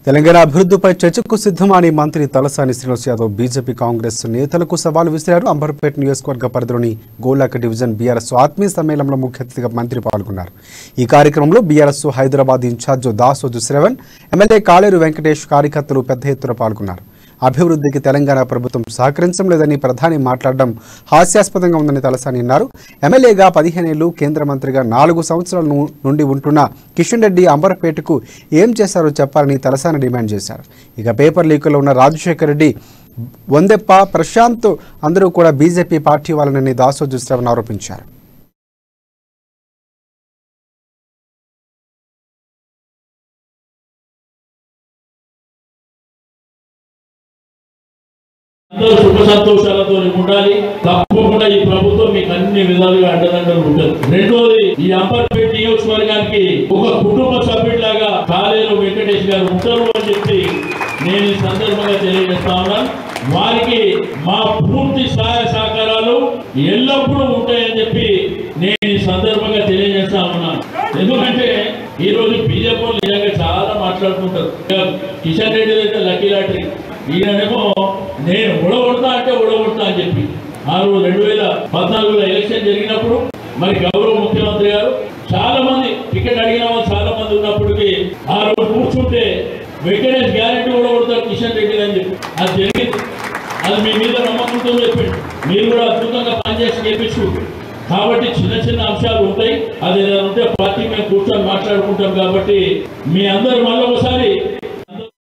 తెలంగాణ అభివృద్ధిపై చర్చకు సిద్ధమని మంత్రి తలసాని శ్రీనివాస్ యాదవ్ బీజేపీ కాంగ్రెస్ నేతలకు సవాల్ విసిరారు. అంబర్పేట నియోజకవర్గ పరిధిలోని గోలాక డివిజన్ బీఆర్ఎస్ ఆత్మీయ సమ్మేళనంలో ముఖ్య అతిథిగా మంత్రి పాల్గొన్నారు. ఈ కార్యక్రమంలో BRS Hyderabad incharge Dasoju Sravan, MLA Kaleru Venkatesh కార్యకర్తలు పెద్ద ఎత్తున పాల్గొన్నారు. అభివృద్ధికి తెలంగాణ ప్రభుత్వం సహకరించడం లేదని ప్రధాని మాట్లాడడం హాస్యాస్పదంగా ఉందని తలసాని అన్నారు. ఎమ్మెల్యేగా 15 ఏళ్లు, కేంద్ర మంత్రిగా 4 సంవత్సరాల నుండి ఉంటున్న కిషన్ రెడ్డి అంబర్పేటకు ఏం చేశారో చెప్పాలని తలసాని డిమాండ్ చేశారు. ఇక పేపర్ లీకులో ఉన్న రాజశేఖర్ రెడ్డి, వందెప్ప, ప్రశాంత్ అందరూ కూడా బీజేపీ పార్టీ వాళ్ళని దాసోజు శ్రవణ్ ఆరోపించారు. అందరూ సుఖ సంతోషాలతో ఉండాలి. తప్పకుండా ఈ ప్రభుత్వం మీకు అన్ని విధాలుగా అండదండలు ఉంటుంది. రెండోది, ఈ అంబర్పేట నియోజకవర్గానికి ఒక కుటుంబ సభ్యుడిలాగా కాళేరు వెంకటేష్ గారు ఉంటారు అని చెప్పి నేను ఈ సందర్భంగా తెలియజేస్తా ఉన్నాను. వారికి మా పూర్తి సహాయ సహకారాలు ఎల్లప్పుడూ ఉంటాయని చెప్పి నేను ఈ సందర్భంగా తెలియజేస్తా ఉన్నాను. ఎందుకంటే ఈ రోజు బీజేపీ నిజంగా చాలా మాట్లాడుతుంటారు. కిషన్ రెడ్డి అయితే లక్కీ లాటరీ, ఈయనేమో నేను ఓడగొడతా అంటే ఓడగొడతా అని చెప్పి ఆ రోజు 2014లో ఎలక్షన్ జరిగినప్పుడు మరి గౌరవ ముఖ్యమంత్రి గారు చాలా మంది టికెట్ అడిగిన వాళ్ళు చాలా మంది ఉన్నప్పటికీ ఆ రోజు కూర్చుంటే వెంకటేష్ గ్యారెంటీ ఓడగొడతారు కిషన్ రెడ్డి అని చెప్పి అది జరిగింది. అది మీ మీద నమ్మకంతో చెప్పండి, మీరు కూడా అద్భుతంగా పనిచేసి గెలిపించుకుంటారు. కాబట్టి చిన్న చిన్న అంశాలు ఉంటాయి, అది ఏదైనా ఉంటే పార్టీ మేము కూర్చొని మాట్లాడుకుంటాం. కాబట్టి మీ అందరూ మళ్ళీ ఒకసారి